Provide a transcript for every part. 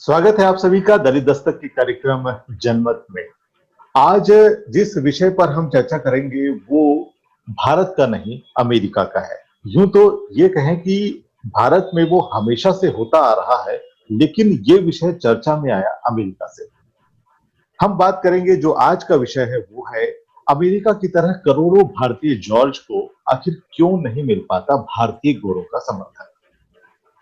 स्वागत है आप सभी का दलित दस्तक के कार्यक्रम जनमत में। आज जिस विषय पर हम चर्चा करेंगे वो भारत का नहीं, अमेरिका का है। यूं तो ये कहें कि भारत में वो हमेशा से होता आ रहा है, लेकिन ये विषय चर्चा में आया अमेरिका से। हम बात करेंगे, जो आज का विषय है वो है अमेरिका की तरह करोड़ों भारतीय जॉर्ज को आखिर क्यों नहीं मिल पाता भारतीय गोरों का समर्थन।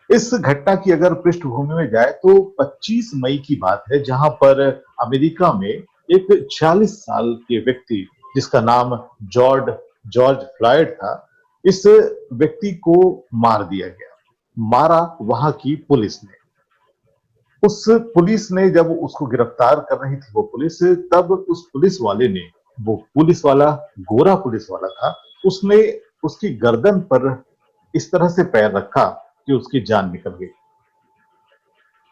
इस घटना की अगर पृष्ठभूमि में जाए तो 25 मई की बात है, जहां पर अमेरिका में एक 46 साल के व्यक्ति जिसका नाम जॉर्ज जॉर्ज फ्लॉयड था, इस व्यक्ति को मार दिया गया। मारा वहां की पुलिस ने। उस पुलिस ने जब उसको गिरफ्तार कर रही थी वो पुलिस, तब उस पुलिस वाले ने, वो पुलिस वाला गोरा पुलिस वाला था, उसने उसकी गर्दन पर इस तरह से पैर रखा कि उसकी जान निकल गई।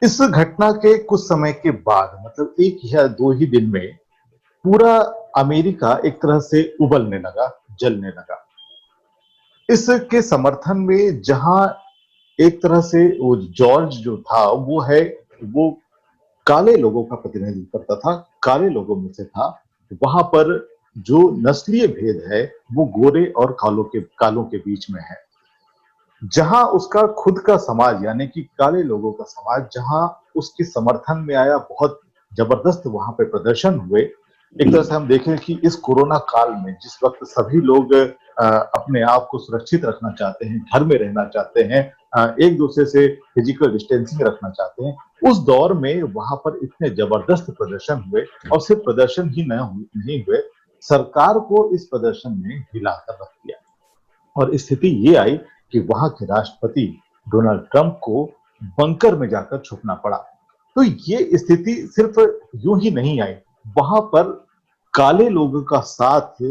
इस घटना के कुछ समय के बाद, मतलब एक या दो ही दिन में, पूरा अमेरिका एक तरह से उबलने लगा, जलने लगा। इसके समर्थन में जहां एक तरह से वो जॉर्ज जो था वो काले लोगों का प्रतिनिधित्व करता था, काले लोगों में से था। वहां पर जो नस्लीय भेद है वो गोरे और कालों के बीच में है। जहां उसका खुद का समाज यानी कि काले लोगों का समाज जहां उसके समर्थन में आया, बहुत जबरदस्त वहां पे प्रदर्शन हुए। एक तरह से हम देखें कि इस कोरोना काल में जिस वक्त सभी लोग अपने आप को सुरक्षित रखना चाहते हैं, घर में रहना चाहते हैं, एक दूसरे से फिजिकल डिस्टेंसिंग रखना चाहते हैं, उस दौर में वहां पर इतने जबरदस्त प्रदर्शन हुए। और सिर्फ प्रदर्शन ही नहीं हुए, सरकार को इस प्रदर्शन में हिलाकर रख दिया। और स्थिति ये आई कि वहां के राष्ट्रपति डोनाल्ड ट्रंप को बंकर में जाकर छुपना पड़ा। तो ये स्थिति सिर्फ यूं ही नहीं आई, वहां पर काले लोगों का साथ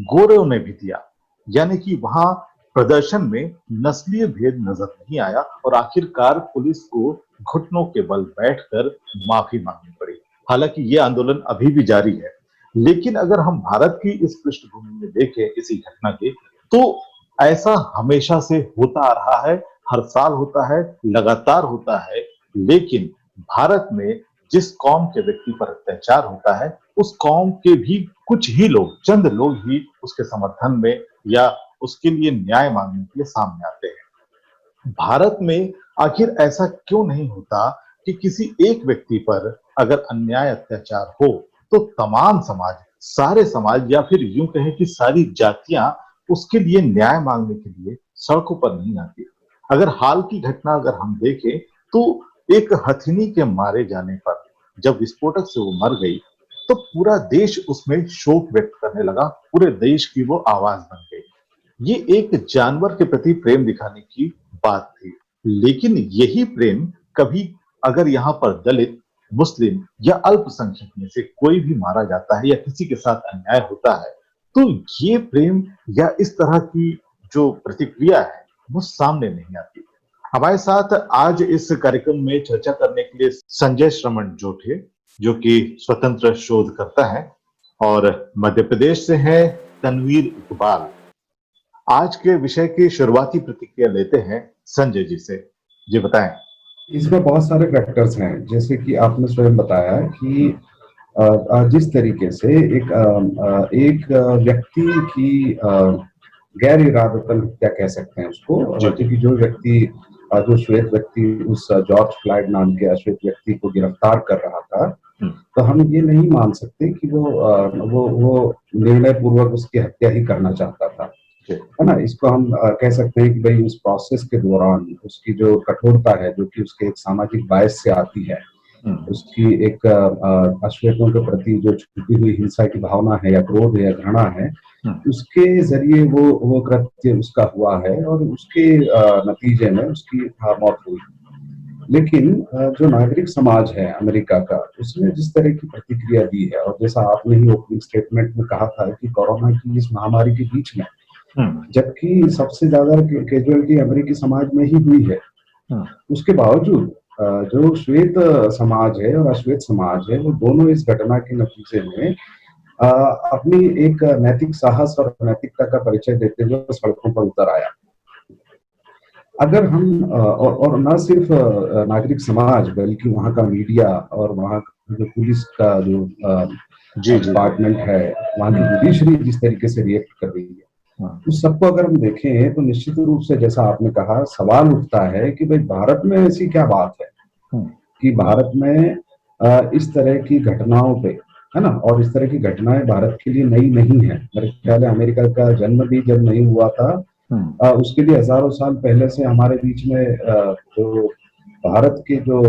गोरों ने भी दिया। यानी कि वहां प्रदर्शन में नस्लीय भेद नजर नहीं आया और आखिरकार पुलिस को घुटनों के बल बैठकर माफी मांगनी पड़ी। हालांकि ये आंदोलन अभी भी जारी है। लेकिन अगर हम भारत की इस पृष्ठभूमि में देखें इसी घटना के, तो ऐसा हमेशा से होता आ रहा है, हर साल होता है, लगातार होता है। लेकिन भारत में जिस कौम के व्यक्ति पर अत्याचार होता है, उस कौम के भी कुछ ही लोग, चंद लोग ही उसके समर्थन में या उसके लिए न्याय मांगने के लिए सामने आते हैं। भारत में आखिर ऐसा क्यों नहीं होता कि किसी एक व्यक्ति पर अगर अन्याय अत्याचार हो तो तमाम समाज, सारे समाज, या फिर यूं कहें कि सारी जातियां उसके लिए न्याय मांगने के लिए सड़कों पर नहीं आती। अगर हाल की घटना अगर हम देखें तो एक हथिनी के मारे जाने पर जब विस्फोटक से वो मर गई, तो पूरा देश उसमें शोक व्यक्त करने लगा, पूरे देश की वो आवाज बन गई। ये एक जानवर के प्रति प्रेम दिखाने की बात थी। लेकिन यही प्रेम कभी अगर यहाँ पर दलित, मुस्लिम या अल्पसंख्यक में से कोई भी मारा जाता है या किसी के साथ अन्याय होता है, तो ये प्रेम या इस तरह की जो प्रतिक्रिया है वो सामने नहीं आती। हमारे साथ आज इस कार्यक्रम में चर्चा करने के लिए संजय श्रमण जोठे, जो कि स्वतंत्र शोधकर्ता है, और मध्य प्रदेश से है तनवीर इकबाल। आज के विषय की शुरुआती प्रतिक्रिया लेते हैं संजय जी से। जी बताएं। इसमें बहुत सारे फैक्टर्स हैं, जैसे कि आपने स्वयं बताया कि जिस तरीके से एक व्यक्ति की गैर इरादतन हत्या कह सकते हैं उसको, क्योंकि जो व्यक्ति जो श्वेत व्यक्ति उस जॉर्ज फ्लॉयड नाम के अश्वेत व्यक्ति को गिरफ्तार कर रहा था, तो हम ये नहीं मान सकते कि वो निर्णय पूर्वक उसकी हत्या ही करना चाहता था, है ना। इसको हम कह सकते हैं कि भाई उस प्रोसेस के दौरान उसकी जो कठोरता है, जो कि उसके एक सामाजिक बायस से आती है, उसकी एक अश्वेतों के प्रति जो छुपी हुई हिंसा की भावना है या क्रोध है या घृणा है, उसके जरिए वो कृत्य उसका हुआ है और उसके नतीजे में उसकी मौत हुई। लेकिन जो नागरिक समाज है अमेरिका का, उसने जिस तरह की प्रतिक्रिया दी है, और जैसा आपने ही ओपनिंग स्टेटमेंट में कहा था कि कोरोना की इस महामारी के बीच में, जबकि सबसे ज्यादा कैजुअलिटी अमेरिकी समाज में ही हुई है, उसके बावजूद जो श्वेत समाज है और अश्वेत समाज है, वो दोनों इस घटना के नतीजे में अपनी एक नैतिक साहस और नैतिकता का परिचय देते हुए सड़कों पर उतर आया। अगर हम और न सिर्फ नागरिक समाज बल्कि वहाँ का मीडिया और वहाँ का जो पुलिस का जो जी जी जी। डिपार्टमेंट है, वहाँ की हम्म, जुडिशरी जिस तरीके से रिएक्ट कर रही है, हम्म, उस सबको अगर हम देखें तो निश्चित रूप से जैसा आपने कहा सवाल उठता है कि भाई भारत में ऐसी क्या बात है हम्म, कि भारत में इस तरह की घटनाओं पे, है ना, और इस तरह की घटनाएं भारत के लिए नई नहीं है। मेरे ख्याल है अमेरिका का जन्म भी जब नहीं हुआ था, हम्म, उसके लिए हजारों साल पहले से हमारे बीच में जो भारत के जो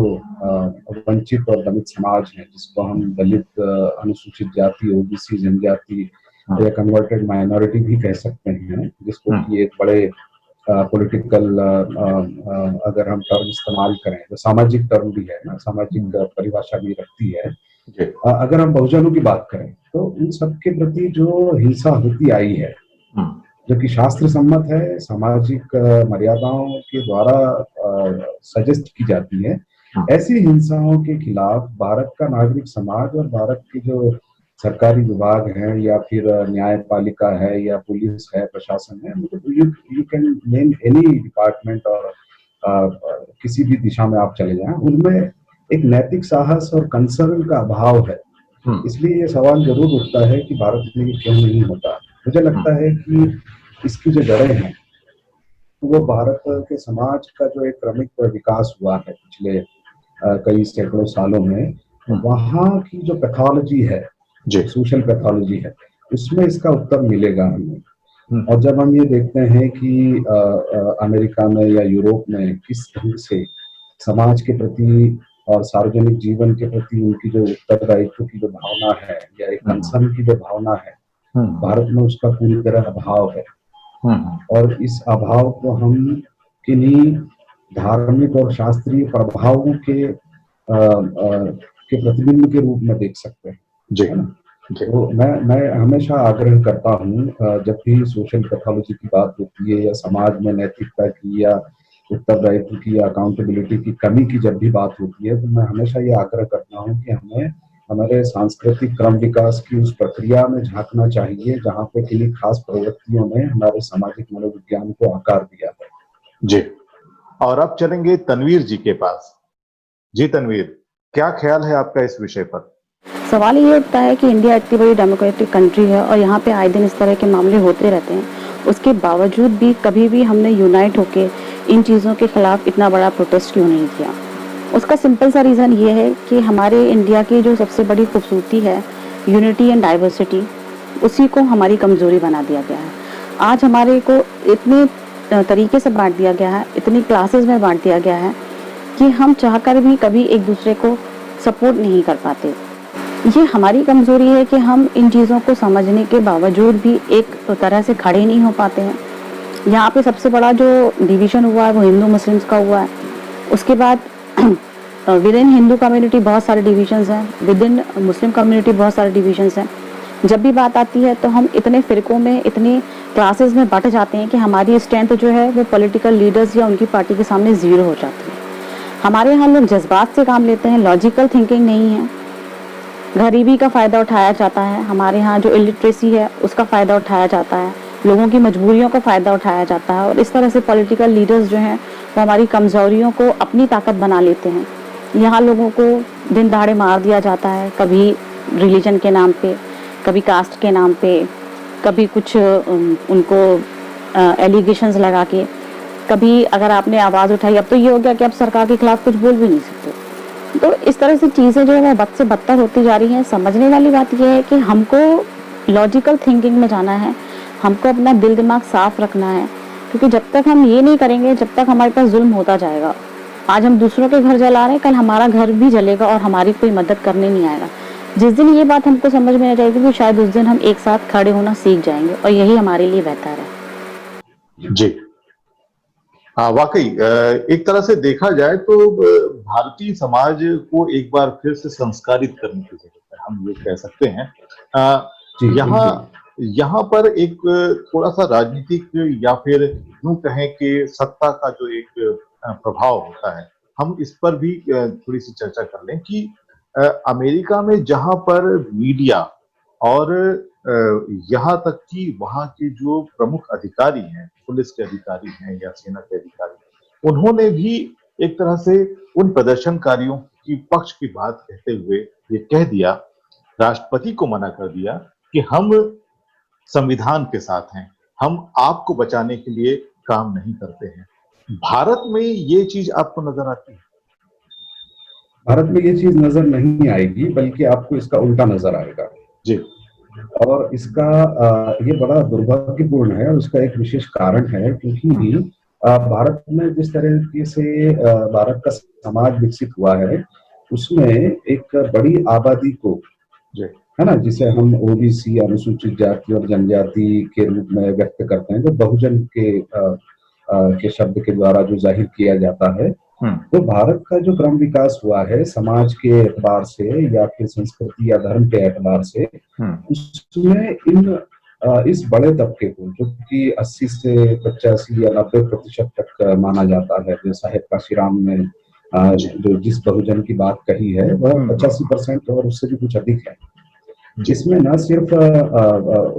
वंचित और दलित समाज है, जिसको हम दलित, अनुसूचित जाति, ओबीसी जनजाति हम्म, या कन्वर्टेड माइनॉरिटी भी कह सकते हैं, जिसको हम्म, कि एक बड़े पॉलिटिकल, अगर हम टर्म इस्तेमाल करें तो सामाजिक टर्म भी है ना, सामाजिक हम्म, परिभाषा भी रखती है। जी। अगर हम बहुजनों की बात करें तो उन सबके प्रति जो हिंसा होती आई है, हम्म, जो कि शास्त्र सम्मत है, सामाजिक मर्यादाओं के द्वारा सजेस्ट की जाती है, हम्म, ऐसी हिंसाओं के खिलाफ भारत का नागरिक समाज और भारत के जो सरकारी विभाग हैं या फिर न्यायपालिका है या पुलिस है, प्रशासन है, मतलब you you can name any department, और किसी भी दिशा में आप चले जाएं, उनमें एक नैतिक साहस और कंसर्न का अभाव है। हम्म, इसलिए ये सवाल जरूर उठता है कि भारत में ये क्यों नहीं होता। मुझे लगता हम्म, है कि इसकी जो जड़ें हैं वो भारत के समाज का जो एक क्रमिक विकास हुआ है पिछले कई सैकड़ों सालों में, हम्म, वहाँ की जो पैथोलॉजी है, जी। सोशल पैथोलॉजी है, उसमें इसका उत्तर मिलेगा हमें। हम्म, और जब हम ये देखते हैं कि अमेरिका में या यूरोप में किस ढंग से समाज के प्रति और सार्वजनिक जीवन के प्रति उनकी जो उत्तरदायित्व की जो भावना है या एक हम्म, कंसर्न की जो भावना है, हम्म, भारत में उसका पूरी तरह अभाव है। हम्म, और इस अभाव को हम किन्हीं धार्मिक और शास्त्रीय प्रभावों के प्रतिबिंब के रूप में देख सकते हैं, जी है ना। जी। तो मैं हमेशा आग्रह करता हूँ, जब भी सोशल पैथोलॉजी की बात होती है या समाज में नैतिकता की या उत्तरदायित्व की या अकाउंटेबिलिटी की कमी की जब भी बात होती है, तो मैं हमेशा ये आग्रह करता हूँ कि हमें हमारे सांस्कृतिक क्रम विकास की उस प्रक्रिया में झांकना चाहिए जहाँ पे किन्हीं खास प्रवृत्तियों ने हमारे सामाजिक मनोविज्ञान को आकार दिया है। जी। और अब चलेंगे तनवीर जी के पास। जी तनवीर, क्या ख्याल है आपका इस विषय पर? सवाल ये उठता है कि इंडिया इतनी बड़ी डेमोक्रेटिक कंट्री है और यहाँ पे आए दिन इस तरह के मामले होते रहते हैं। उसके बावजूद भी कभी भी हमने यूनाइट होके इन चीज़ों के खिलाफ इतना बड़ा प्रोटेस्ट क्यों नहीं किया। उसका सिंपल सा रीज़न ये है कि हमारे इंडिया की जो सबसे बड़ी खूबसूरती है, यूनिटी एंड डाइवर्सिटी, उसी को हमारी कमज़ोरी बना दिया गया है। आज हमारे को इतने तरीके से बांट दिया गया है, इतनी क्लासेस में बांट दिया गया है कि हम चाहकर भी कभी एक दूसरे को सपोर्ट नहीं कर पाते। ये हमारी कमज़ोरी है कि हम इन चीज़ों को समझने के बावजूद भी एक तरह से खड़े नहीं हो पाते हैं। यहाँ पे सबसे बड़ा जो डिवीज़न हुआ है वो हिंदू मुस्लिम्स का हुआ है। उसके बाद विद इन हिंदू कम्युनिटी बहुत सारे डिविजन्स हैं, विद इन मुस्लिम कम्युनिटी बहुत सारे डिविजन्स हैं। जब भी बात आती है तो हम इतने फ़िरकों में, इतनी क्लासेस में बँट जाते हैं कि हमारी स्ट्रेंथ जो है वो पॉलिटिकल लीडर्स या उनकी पार्टी के सामने ज़ीरो हो जाती है। हमारे यहाँ लोग जज्बात से काम लेते हैं, लॉजिकल थिंकिंग नहीं है। गरीबी का फ़ायदा उठाया जाता है, हमारे यहाँ जो इलिटरेसी है उसका फ़ायदा उठाया जाता है, लोगों की मजबूरियों का फ़ायदा उठाया जाता है और इस तरह से पॉलिटिकल लीडर्स जो हैं वो हमारी कमज़ोरियों को अपनी ताकत बना लेते हैं। यहाँ लोगों को दिन दहाड़े मार दिया जाता है, कभी रिलीजन के नाम पे, कभी कास्ट के नाम पे, कभी कुछ उनको एलिगेशंस लगा के, कभी अगर आपने आवाज़ उठाई, अब तो ये हो गया कि आप सरकार के खिलाफ कुछ बोल भी नहीं सकते। तो इस तरह से चीज़ें जो है वो बद से बदतर होती जा रही हैं। समझने वाली बात यह है कि हमको लॉजिकल थिंकिंग में जाना है, हमको अपना दिल दिमाग साफ रखना है, क्योंकि जब तक हम ये नहीं करेंगे, जब तक हमारे पास जुल्म होता जाएगा। आज हम दूसरों के घर जला रहे हैं, कल हमारा घर भी जलेगा और हमारी कोई मदद करने नहीं आएगा। जिस दिन ये बात हमको समझ में आ जाएगी तो शायद उस दिन हम एक साथ खड़े होना सीख जाएंगे और यही हमारे लिए बेहतर है। जी हाँ, वाकई एक तरह से देखा जाए तो भारतीय समाज को एक बार फिर से संस्कारित करने की जरूरत है, हम ये कह सकते हैं। जी यहाँ बिल्कुल। यहाँ पर एक थोड़ा सा राजनीतिक या फिर यूं कहें कि सत्ता का जो एक प्रभाव होता है, हम इस पर भी थोड़ी सी चर्चा कर लें कि अमेरिका में जहां पर मीडिया और यहाँ तक कि वहाँ के जो प्रमुख अधिकारी हैं, पुलिस के अधिकारी हैं या सेना के अधिकारी, उन्होंने भी एक तरह से उन प्रदर्शनकारियों की पक्ष की बात कहते हुए ये कह दिया, राष्ट्रपति को मना कर दिया कि हम संविधान के साथ हैं, हम आपको बचाने के लिए काम नहीं करते हैं। भारत में ये चीज आपको नजर आती है? भारत में ये चीज नजर नहीं आएगी, बल्कि आपको इसका उल्टा नजर आएगा। जी। और इसका ये बड़ा दुर्भाग्यपूर्ण है, और इसका एक विशेष कारण है, क्योंकि भारत में जिस तरीके से भारत का समाज विकसित हुआ है, उसमें एक बड़ी आबादी को, जी। है ना, जिसे हम ओबीसी, अनुसूचित जाति और जनजाति के रूप में व्यक्त करते हैं, जो बहुजन के शब्द के द्वारा जो जाहिर किया जाता है, तो भारत का जो क्रम विकास हुआ है समाज के एतबार से या फिर संस्कृति या धर्म के एतबार से, उसमें इस बड़े तबके को, जो कि 80 से 85 या 90% तक माना जाता है, जो साहेब काशीराम ने जो जिस बहुजन की बात कही है, वह 85% और उससे भी कुछ अधिक है, जिसमें न सिर्फ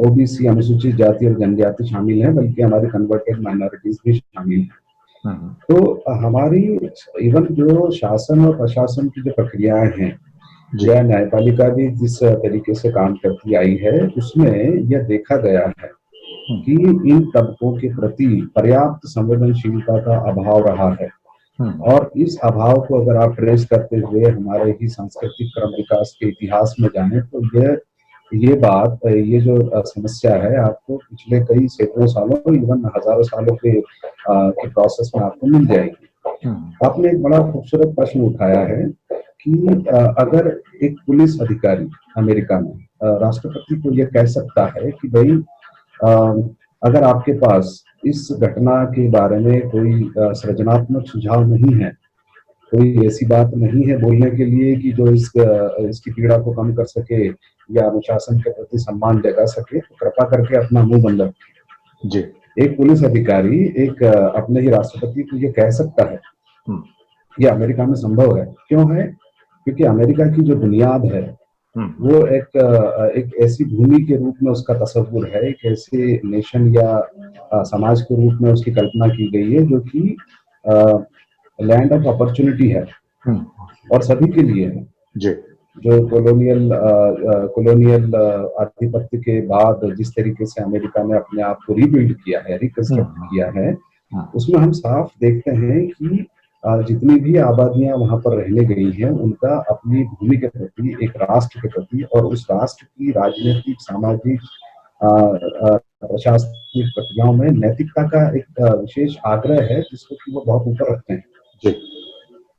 ओबीसी, अनुसूचित जाति और जनजाति शामिल है, बल्कि हमारी कन्वर्टेड माइनॉरिटीज भी शामिल है। तो हमारी इवन जो शासन और प्रशासन की जो प्रक्रियाएं हैं, या न्यायपालिका भी जिस तरीके से काम करती आई है, उसमें यह देखा गया है कि इन तबकों के प्रति पर्याप्त संवेदनशीलता का अभाव रहा है। और इस अभाव को अगर आप ट्रेस करते हुए हमारे ही सांस्कृतिक क्रम विकास के इतिहास में जाने, तो ये जो समस्या है, आपको पिछले कई सैकड़ों सालों, इवन हजारों सालों के प्रोसेस में आपको मिल जाएगी। आपने एक बड़ा खूबसूरत प्रश्न उठाया है कि अगर एक पुलिस अधिकारी अमेरिका में राष्ट्रपति को यह कह सकता है कि भाई, अगर आपके पास इस घटना के बारे में कोई सृजनात्मक सुझाव नहीं है, कोई ऐसी बात नहीं है बोलने के लिए कि जो इसकी पीड़ा को कम कर सके या अनुशासन के प्रति सम्मान जगा सके, तो कृपा करके अपना मुंह बंद रखें। जी। एक पुलिस अधिकारी एक अपने ही राष्ट्रपति को ये कह सकता है। ये अमेरिका में संभव है। क्यों है? क्योंकि अमेरिका की जो बुनियाद है, वो एक ऐसी भूमि के रूप में उसका तस्वुर है, एक ऐसे नेशन या समाज के रूप में उसकी कल्पना की गई है, जो कि लैंड ऑफ अपॉर्चुनिटी है और सभी के लिए है। जी। जो कॉलोनियल आधिपत्य के बाद जिस तरीके से अमेरिका ने अपने आप को रीबिल्ड किया है, रिकंस्ट्रक्ट किया है, उसमें हम साफ देखते हैं कि जितनी भी आबादियां वहां पर रहने गई हैं, उनका अपनी भूमि के प्रति, एक राष्ट्र के प्रति और उस राष्ट्र की राजनीतिक, सामाजिक, प्रशासनिक प्रक्रियाओं में नैतिकता का एक विशेष आग्रह है, जिसको कि वो बहुत ऊपर रखते हैं।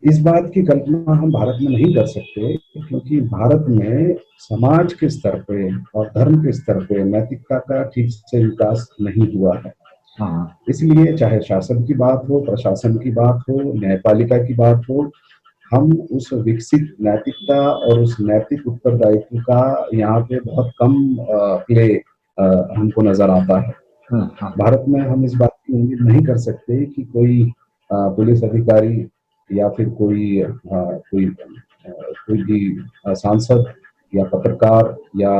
इस बात की कल्पना हम भारत में नहीं कर सकते, क्योंकि भारत में समाज के स्तर पे और धर्म के स्तर पे नैतिकता का ठीक से विकास नहीं हुआ है। इसलिए चाहे शासन की बात हो, प्रशासन की बात हो, न्यायपालिका की बात हो, हम उस विकसित नैतिकता और उस नैतिक उत्तरदायित्व का यहाँ पे बहुत कम प्ले हमको नजर आता है। भारत में हम इस बात की उम्मीद नहीं कर सकते कि कोई पुलिस अधिकारी या फिर कोई भी सांसद या पत्रकार या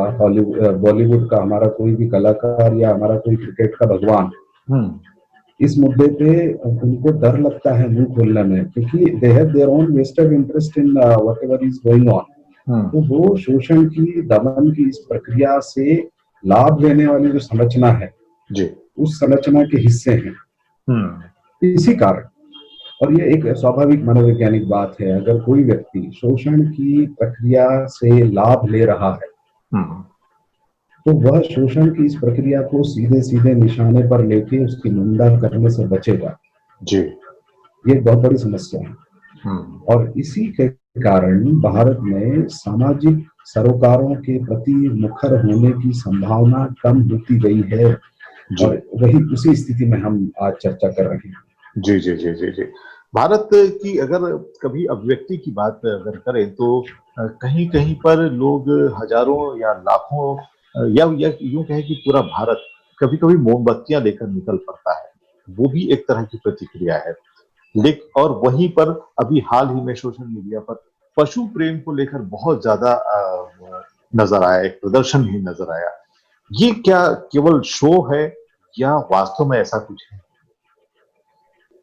बॉलीवुड का हमारा कोई भी कलाकार या हमारा कोई क्रिकेट का भगवान इस मुद्दे पे उनको डर लगता है मुंह खोलने में, क्योंकि they have their own vested interest in whatever is going on. तो वो शोषण की, दमन की इस प्रक्रिया से लाभ लेने वाली जो संरचना है, जी, उस संरचना के हिस्से हैं। इसी कारण, और ये एक स्वाभाविक मनोवैज्ञानिक बात है, अगर कोई व्यक्ति शोषण की प्रक्रिया से लाभ ले रहा है, तो वह शोषण की इस प्रक्रिया को सीधे सीधे निशाने पर लेके उसकी निंदा करने से बचेगा। जी, ये बहुत बड़ी समस्या है। और इसी के कारण भारत में सामाजिक सरोकारों के प्रति मुखर होने की संभावना कम होती गई है, और वही उसी स्थिति में हम आज चर्चा कर रहे हैं। जी जी जी जी जी। भारत की अगर कभी अभिव्यक्ति की बात अगर करें, तो कहीं कहीं पर लोग हजारों या लाखों या यूं कहें कि पूरा भारत कभी कभी मोमबत्तियां लेकर निकल पड़ता है, वो भी एक तरह की प्रतिक्रिया है। लेकिन और वहीं पर अभी हाल ही में सोशल मीडिया पर पशु प्रेम को लेकर बहुत ज्यादा नजर आया, एक प्रदर्शन ही नजर आया। ये क्या केवल शो है या वास्तव में ऐसा कुछ है?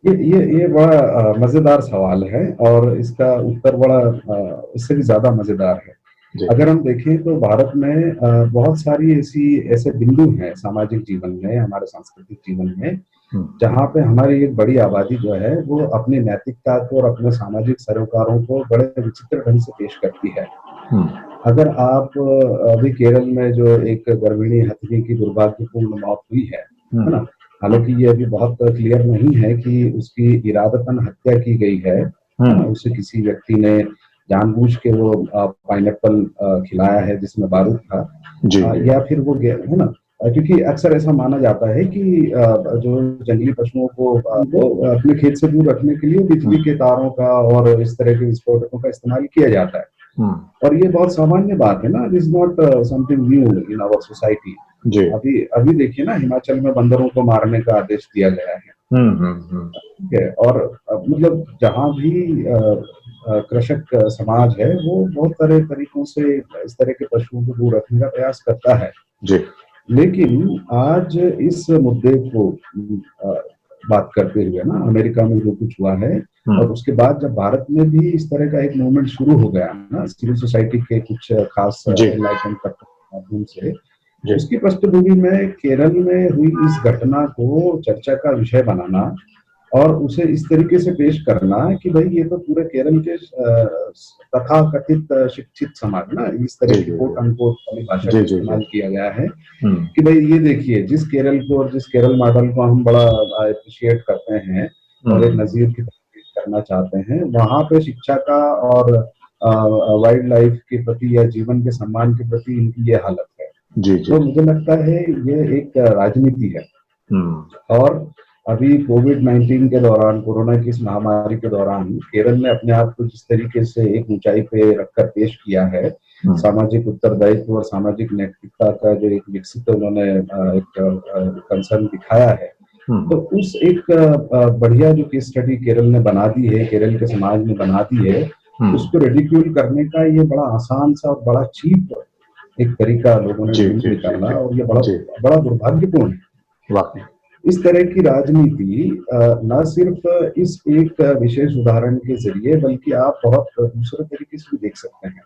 ये बड़ा मजेदार सवाल है और इसका उत्तर बड़ा इससे भी ज्यादा मजेदार है। जी। अगर हम देखें तो भारत में बहुत सारी ऐसे बिंदु हैं सामाजिक जीवन में, हमारे सांस्कृतिक जीवन में, जहाँ पे हमारी एक बड़ी आबादी जो है वो अपनी नैतिकता को और अपने सामाजिक सरोकारों को बड़े विचित्र ढंग से पेश करती है। अगर आप अभी केरल में जो एक गर्भिणी हथिनी की दुर्भाग्यपूर्ण मौत हुई है ना, हालांकि ये अभी बहुत क्लियर नहीं है कि उसकी इरादतन हत्या की गई है ना, उसे किसी व्यक्ति ने जानबूझ के वो पाइनएप्पल खिलाया है जिसमें बारूद था, या फिर वो है ना, क्योंकि अक्सर ऐसा माना जाता है कि जो जंगली पशुओं को अपने खेत से दूर रखने के लिए बिजली के तारों का और इस तरह के विस्फोटकों का इस्तेमाल किया जाता है। और ये बहुत सामान्य बात है ना, it is not something new in our society. अभी देखिए ना, हिमाचल में बंदरों को मारने का आदेश दिया गया है। ठीक है, और मतलब जहाँ भी कृषक समाज है वो बहुत सारे तरीकों से इस तरह के पशुओं को दूर रखने का प्रयास करता है। लेकिन आज इस मुद्दे को बात करते हुए ना, अमेरिका में जो कुछ हुआ है और उसके बाद जब भारत में भी इस तरह का एक मूवमेंट शुरू हो गया ना, सिविल सोसाइटी के कुछ खास माध्यम से, उसकी पृष्ठभूमि में केरल में हुई इस घटना को चर्चा का विषय बनाना और उसे इस तरीके से पेश करना कि भाई ये तो पूरे केरल के तथा कथित शिक्षित समाज ना, इस तरह की कोट अनकोट वाली भाषा का इस्तेमाल किया गया है कि भाई ये देखिए, जिस केरल को और जिस केरल मॉडल को हम बड़ा अप्रिशिएट करते हैं और एक नजीर की तरह करना चाहते हैं, वहां पे शिक्षा का और वाइल्ड लाइफ के प्रति या जीवन के सम्मान के प्रति इनकी ये हालत है। तो मुझे लगता है ये एक राजनीति है। और अभी कोविड-19 के दौरान, कोरोना की इस महामारी के दौरान केरल ने अपने आप को जिस तरीके से एक ऊंचाई पे रखकर पेश किया है, सामाजिक उत्तरदायित्व और सामाजिक नैतिकता का जो एक विकसित उन्होंने एक कंसर्न दिखाया है, तो उस एक बढ़िया जो केस स्टडी केरल ने बना दी है, केरल के समाज ने बना दी है, उसको रिडिक्यूल करने का ये बड़ा आसान सा और बड़ा चीप एक तरीका लोगों ने निकाला और ये बड़ा दुर्भाग्यपूर्ण है। इस तरह की राजनीति न सिर्फ इस एक विशेष उदाहरण के जरिए बल्कि आप बहुत दूसरे तरीके से भी देख सकते हैं।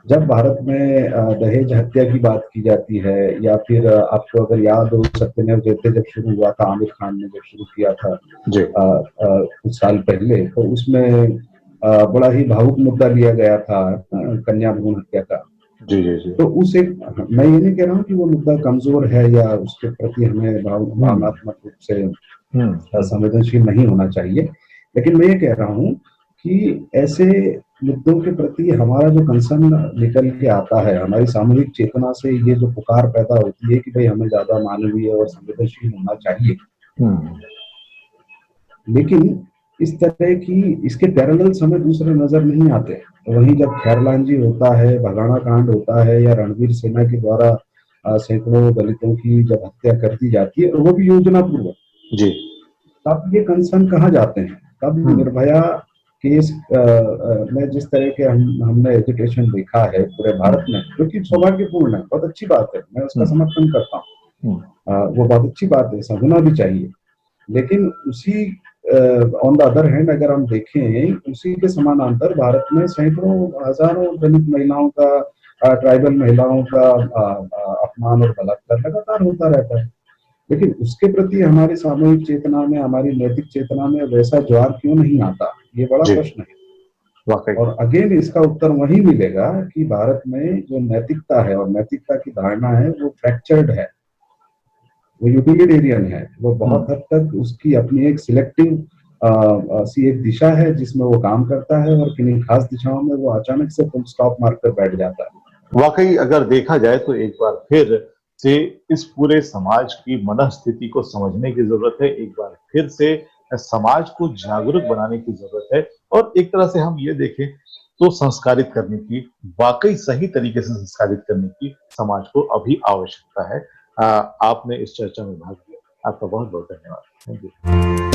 जब भारत में दहेज हत्या की बात की जाती है, या फिर आपको अगर याद हो, सत्यमेव जयते जब शुरू हुआ था, आमिर खान ने जब शुरू किया था कुछ साल पहले, तो उसमें बड़ा ही भावुक मुद्दा लिया गया था कन्या भ्रूण हत्या का। तो उस एक, मैं ये नहीं कह रहा हूँ कि वो मुद्दा कमजोर है या उसके प्रति हमें भावनात्मक रूप से संवेदनशील नहीं होना चाहिए, लेकिन मैं ये कह रहा हूँ कि ऐसे मुद्दों के प्रति हमारा जो कंसर्न निकल के आता है, हमारी सामूहिक चेतना से ये जो पुकार पैदा होती है कि भाई हमें ज्यादा मानवीय और संवेदनशील होना चाहिए, लेकिन इस तरह की इसके पैरेलल्स हमें दूसरे नजर नहीं आते। वहीं जब खैरलांजी होता है, भगाना कांड होता है, या रणवीर सेना के द्वारा सैकड़ों दलितों की जब हत्या कर दी जाती है, और वो भी योजना पूर्वक, तब ये कंसर्न कहाँ जाते हैं? तब निर्भया केस में जिस तरह के हमने एजुकेशन देखा है पूरे भारत में, जो कि सौभाग्यपूर्ण है, बहुत अच्छी बात है, मैं उसका समर्थन करता हूँ, वो बहुत अच्छी बात है, ऐसा होना भी चाहिए। लेकिन उसी ऑन द अदर हैंड अगर हम देखें, उसी के समानांतर भारत में सैकड़ों हजारों दलित महिलाओं का, ट्राइबल महिलाओं का अपमान और बलात्कार लगातार होता रहता है। लेकिन उसके प्रति हमारी सामूहिक चेतना में, हमारी नैतिक चेतना में वैसा ज्वार क्यों नहीं आता, ये बड़ा प्रश्न है। और अगेन इसका उत्तर वही मिलेगा कि भारत में जो नैतिकता है और नैतिकता की धारणा है वो फ्रैक्चर्ड है, वो यूटिलिटेरियन है, वो बहुत हद तक उसकी अपनी एक सिलेक्टिव सी एक दिशा है जिसमें वो काम करता है, और किन्हीं खास दिशाओं में वो अचानक से फुल स्टॉप मारकर बैठ जाता है। वाकई अगर देखा जाए तो एक बार फिर से इस पूरे समाज की मनस्थिति को समझने की जरूरत है, एक बार फिर से समाज को जागरूक बनाने की जरूरत है, और एक तरह से हम ये देखें तो संस्कारित करने की, वाकई सही तरीके से संस्कारित करने की समाज को अभी आवश्यकता है। आपने इस चर्चा में भाग लिया, आपका बहुत बहुत धन्यवाद। Thank you.